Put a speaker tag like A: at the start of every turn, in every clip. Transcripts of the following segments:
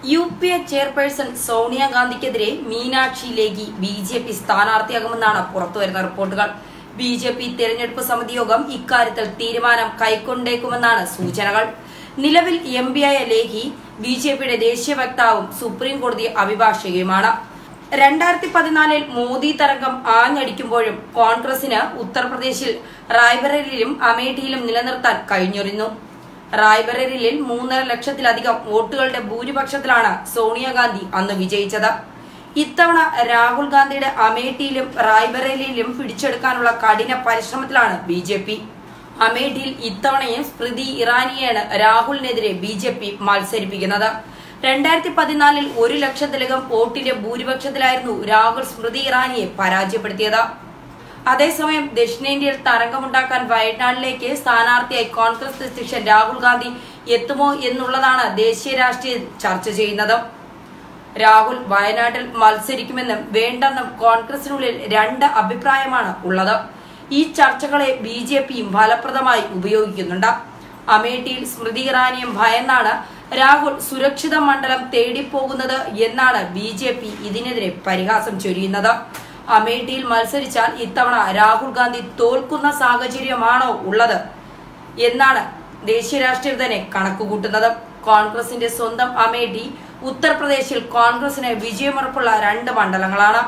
A: UP chairperson സോണിയാഗാന്ധിക്കെതിരെ Meenakshi Lekhi BJP സ്ഥാനാർത്ഥിയാകുമെന്നാണ് പുറത്തുവരുന്ന റിപ്പോർട്ടുകൾ. BJP തെരഞ്ഞെടുപ്പ് സമിതി യോഗം ഇക്കാര്യത്തിൽ തീരുമാനം കൈക്കൊണ്ടേക്കുമെന്നാണ് സൂചനകൾ. നിലവിൽ MPയായ ലേഖി BJPയുടെ ദേശീയ വക്താവും സുപ്രീം കോടതി അഭിഭാഷകയുമാണ്. 2014 മോദി തരംഗം ആഞ്ഞടിക്കുമ്പോഴും കോൺഗ്രസിന് ഉത്തർപ്രദേശിൽ റായ്ബറേലിയിലും അമേഠിയിലും നിലനിർത്താൻ കഴിഞ്ഞിരുന്നു. റായ്ബറേലിയിൽ 3.5 ലക്ഷത്തിലധികം വോട്ടുകളുടെ ഭൂരിപക്ഷത്തിലാണ് സോണിയാഗാന്ധി അന്ന് വിജയിച്ചത്. ഇത്തവണ രാഹുൽ ഗാന്ധിയുടെ അമേഠിയിലും റായ്ബറേലിയിലും പിടിച്ചെടുക്കാനുള്ള കഠിന പരിശ്രമത്തിലാണ് BJP. അമേഠിയിൽ ഇത്തവണയും സ്മൃതി ഇറാനിയെയാണ് രാഹുലിനെതിരെ BJP മത്സരിപ്പിക്കുന്നത്. 2014 1 ലക്ഷത്തിലധികം വോട്ടിന്റെ ഭൂരിപക്ഷത്തിലായിരുന്നു രാഹുൽ സ്മൃതി ഇറാനിയെ പരാജയപ്പെടുത്തിയത്. അതേസമയം ദക്ഷിണേന്ത്യയിൽ തരംഗമുണ്ടാക്കാൻ വയനാട്ടിലേക്ക് സ്ഥാനാർത്ഥിയായി കോൺഗ്രസ് അധ്യക്ഷൻ രാഹുൽ ഗാന്ധി എത്തുമോ എന്നുള്ളതാണ് ദേശീയ രാഷ്ട്രീയം ചർച്ച ചെയ്യുന്നത്. രാഹുൽ വയനാട്ടിൽ മത്സരിക്കുമെന്നും വേണ്ടെന്നും കോൺഗ്രസിനുള്ളിൽ 2 അഭിപ്രായമാണ് ഉള്ളത്. ഈ ചർച്ചകളെ BJPയും ഫലപ്രദമായി ഉപയോഗിക്കുന്നുണ്ട്. അമേഠിയിൽ സ്മൃതി ഇറാനിയും ഭയന്നാണ് രാഹുൽ സുരക്ഷിത മണ്ഡലം തേടിപ്പോകുന്നത് എന്നാണ് BJP ഇതിനെതിരെ പരിഹാസം ചൊരിയുന്നത്. അമേഠിയിൽ മത്സരിച്ചാൽ ഇത്തവണ രാഹുൽ ഗാന്ധി തോൽക്കുന്ന സാഹചര്യമാണോ ഉള്ളത് എന്നാണ് ദേശീയ രാഷ്ട്രീയം തന്നെ കണക്കുകൂട്ടുന്നത്. കോൺഗ്രസിന്റെ സ്വന്തം അമേഠി ഉത്തർപ്രദേശിൽ കോൺഗ്രസിന് വിജയമുറപ്പുള്ള 2 മണ്ഡലങ്ങളാണ്.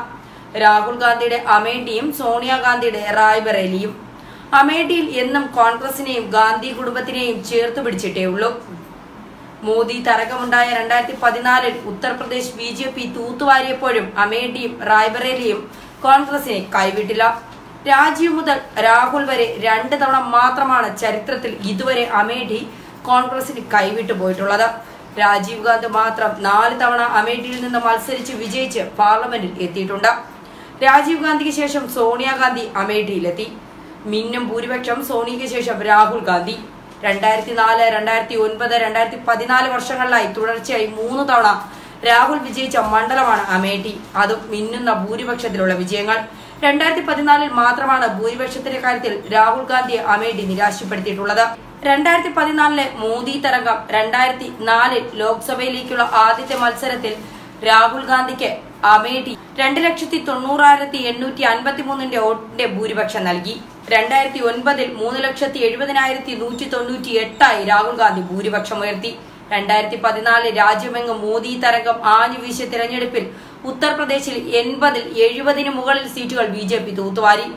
A: രാഹുൽ ഗാന്ധിയുടെ അമേഠിയും സോണിയാഗാന്ധിയുടെ റായ്ബറേലിയും. അമേഠിയിൽ എന്നും കോൺഗ്രസിനെയും ഗാന്ധി കുടുംബത്തിനെയും ചേർത്ത് പിടിച്ചിട്ടേ ഉള്ളൂ. മോദി തരംഗമുണ്ടായ 2014 ഉത്തർപ്രദേശ് BJP തൂത്തുവാരിയപ്പോഴും അമേഠിയും റായ്ബറേലിയും കോൺഗ്രസിനെ കൈവിട്ടില്ല. രാജീവ് മുതൽ രാഹുൽ വരെ 2 തവണ മാത്രമാണ് ചരിത്രത്തിൽ ഇതുവരെ അമേഠി കോൺഗ്രസിന് കൈവിട്ടു പോയിട്ടുള്ളത്. രാജീവ് ഗാന്ധി മാത്രം 4 തവണ അമേഠിയിൽ നിന്ന് മത്സരിച്ച് വിജയിച്ച് പാർലമെന്റിൽ എത്തിയിട്ടുണ്ട്. രാജീവ് ഗാന്ധിക്ക് ശേഷം സോണിയാഗാന്ധി അമേഠിയിലെത്തി. മിന്നും ഭൂരിപക്ഷം സോണിയയ്ക്ക് ശേഷം രാഹുൽ ഗാന്ധി. 2004, 2009, 2014 വർഷങ്ങളിലായി തുടർച്ചയായി 3 തവണ രാഹുൽ വിജയിച്ച മണ്ഡലമാണ് അമേഠി. അതും മിന്നുന്ന ഭൂരിപക്ഷത്തിലുള്ള വിജയങ്ങൾ. 2014 മാത്രമാണ് ഭൂരിപക്ഷത്തിന്റെ കാര്യത്തിൽ രാഹുൽ ഗാന്ധിയെ അമേഠി നിരാശപ്പെടുത്തിയിട്ടുള്ളത്. 2014 മോദി തരംഗം 2004 ലോക്സഭയിലേക്കുള്ള ആദ്യത്തെ മത്സരത്തിൽ രാഹുൽ ഗാന്ധിക്ക് അമേഠി 2,90,853 വോട്ടിന്റെ ഭൂരിപക്ഷം നൽകി. 2009 3,70,198 രാഹുൽ ഗാന്ധി ഭൂരിപക്ഷം ഉയർത്തി. 2014 രാജ്യമെങ്ങും മോദി തരംഗം ആഞ്ഞുവീശിയ തിരഞ്ഞെടുപ്പിൽ ഉത്തർപ്രദേശിൽ 80-70 മുകളിൽ സീറ്റുകൾ BJP തൂത്തുവാരി.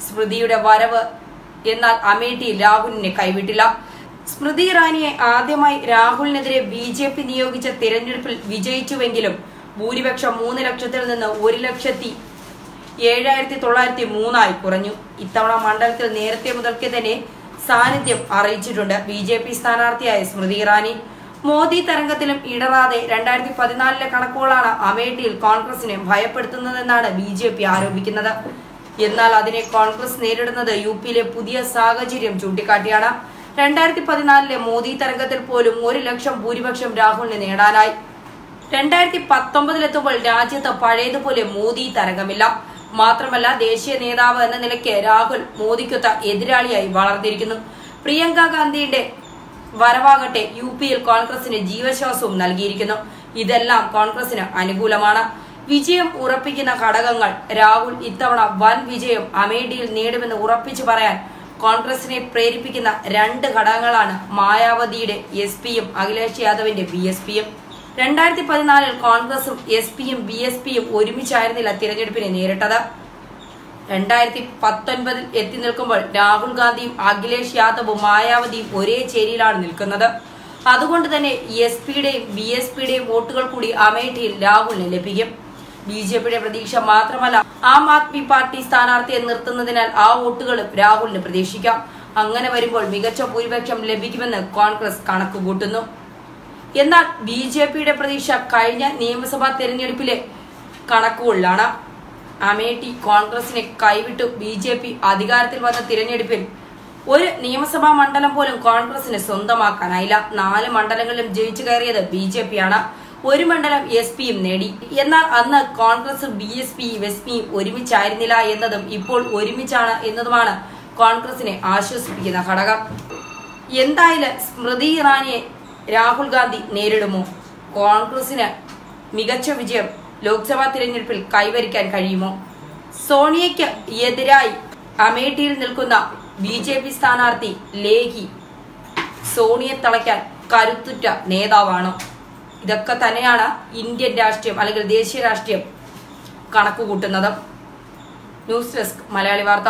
A: സ്മൃതിയുടെ വരവ് എന്നാൽ അമേഠിയിൽ രാഹുലിനെ കൈവിട്ടില്ല. സ്മൃതി ഇറാനിയെ ആദ്യമായി രാഹുലിനെതിരെ BJP നിയോഗിച്ച തിരഞ്ഞെടുപ്പിൽ വിജയിച്ചുവെങ്കിലും ഭൂരിപക്ഷം 3 ലക്ഷത്തിൽ നിന്ന് 1,07,903 കുറഞ്ഞു. ഇത്തവണ മണ്ഡലത്തിൽ നേരത്തെ മുതൽക്കേ തന്നെ സാന്നിധ്യം അറിയിച്ചിട്ടുണ്ട് BJP സ്ഥാനാർത്ഥിയായ സ്മൃതി ഇറാനി. മോദി തരംഗത്തിലും ഇടറാതെ 2014 കണക്കുകളാണ് അമേഠിയിൽ കോൺഗ്രസിനെ ഭയപ്പെടുത്തുന്നതെന്നാണ് BJP ആരോപിക്കുന്നത്. എന്നാൽ അതിനെ കോൺഗ്രസ് നേരിടുന്നത് UPയിലെ പുതിയ സാഹചര്യം ചൂണ്ടിക്കാട്ടിയാണ്. 2014 മോദി തരംഗത്തിൽ പോലും 1 ലക്ഷം ഭൂരിപക്ഷം രാഹുലിന് നേടാനായി. 2019 രാജ്യത്ത് പഴയതുപോലെ മോദി തരംഗമില്ല. മാത്രമല്ല ദേശീയ നേതാവ് എന്ന നിലയ്ക്ക് രാഹുൽ മോദിക്കൊത്ത എതിരാളിയായി വളർന്നിരിക്കുന്നു. പ്രിയങ്ക ഗാന്ധിയുടെ വരവാകട്ടെ UPയിൽ കോൺഗ്രസിന് ജീവശ്വാസവും നൽകിയിരിക്കുന്നു. ഇതെല്ലാം കോൺഗ്രസിന് അനുകൂലമാണ്. വിജയം ഉറപ്പിക്കുന്ന ഘടകങ്ങൾ. രാഹുൽ ഇത്തവണ വൻ വിജയം അമേഠിയിൽ നേടുമെന്ന് ഉറപ്പിച്ചു പറയാൻ കോൺഗ്രസിനെ പ്രേരിപ്പിക്കുന്ന 2 ഘടകങ്ങളാണ് മായാവതിയുടെ SPയും അഖിലേഷ് യാദവിന്റെ BSPയും. 2014 കോൺഗ്രസും SPയും BSPയും ഒരുമിച്ചായിരുന്നില്ല തിരഞ്ഞെടുപ്പിനെ നേരിട്ടത്. 2019 എത്തി നിൽക്കുമ്പോൾ രാഹുൽ ഗാന്ധിയും അഖിലേഷ് യാദവും മായാവതിയും ഒരേ ചേരിയിലാണ് നിൽക്കുന്നത്. അതുകൊണ്ട് തന്നെ SPയുടെയും BSPയുടെയും വോട്ടുകൾ കൂടി അമേഠിയിൽ രാഹുലിന് ലഭിക്കും. BJPയുടെ പ്രതീക്ഷ മാത്രമല്ല, ആം ആദ്മി പാർട്ടി സ്ഥാനാർത്ഥിയെ നിർത്തുന്നതിനാൽ ആ വോട്ടുകളും രാഹുലിന് പ്രതീക്ഷിക്കാം. അങ്ങനെ വരുമ്പോൾ മികച്ച ഭൂരിപക്ഷം ലഭിക്കുമെന്ന് കോൺഗ്രസ് കണക്കുകൂട്ടുന്നു. എന്നാൽ BJPയുടെ പ്രതീക്ഷ കഴിഞ്ഞ നിയമസഭാ തെരഞ്ഞെടുപ്പിലെ കണക്കുകളിലാണ്. അമേഠി കോൺഗ്രസിനെ കൈവിട്ടു BJP അധികാരത്തിൽ വന്ന തിരഞ്ഞെടുപ്പിൽ ഒരു നിയമസഭാ മണ്ഡലം പോലും കോൺഗ്രസിന് സ്വന്തമാക്കാനായില്ല. 4 മണ്ഡലങ്ങളിലും ജയിച്ചു കയറിയത് BJPയാണ്. 1 മണ്ഡലം SPയും നേടി. എന്നാൽ അന്ന് കോൺഗ്രസും BSPയും SPയും ഒരുമിച്ചായിരുന്നില്ല എന്നതും ഇപ്പോൾ ഒരുമിച്ചാണ് എന്നതുമാണ് കോൺഗ്രസിനെ ആശ്വസിപ്പിക്കുന്ന ഘടകം. എന്തായാലും സ്മൃതി ഇറാനിയെ രാഹുൽ ഗാന്ധി നേരിടുമോ? കോൺഗ്രസിന് മികച്ച വിജയം ലോക്സഭാ തിരഞ്ഞെടുപ്പിൽ കൈവരിക്കാൻ കഴിയുമോ? സോണിയയ്ക്ക് എതിരായി അമേഠിയിൽ നിൽക്കുന്ന BJP സ്ഥാനാർത്ഥി ലേഹി സോണിയെ തളയ്ക്കാൻ കരുത്തുറ്റ നേതാവാണ്. ഇതൊക്കെ തന്നെയാണ് ഇന്ത്യൻ രാഷ്ട്രീയം അല്ലെങ്കിൽ ദേശീയ രാഷ്ട്രീയം കണക്കുകൂട്ടുന്നത്. ന്യൂസ് ഡെസ്ക് മലയാളി വാർത്ത.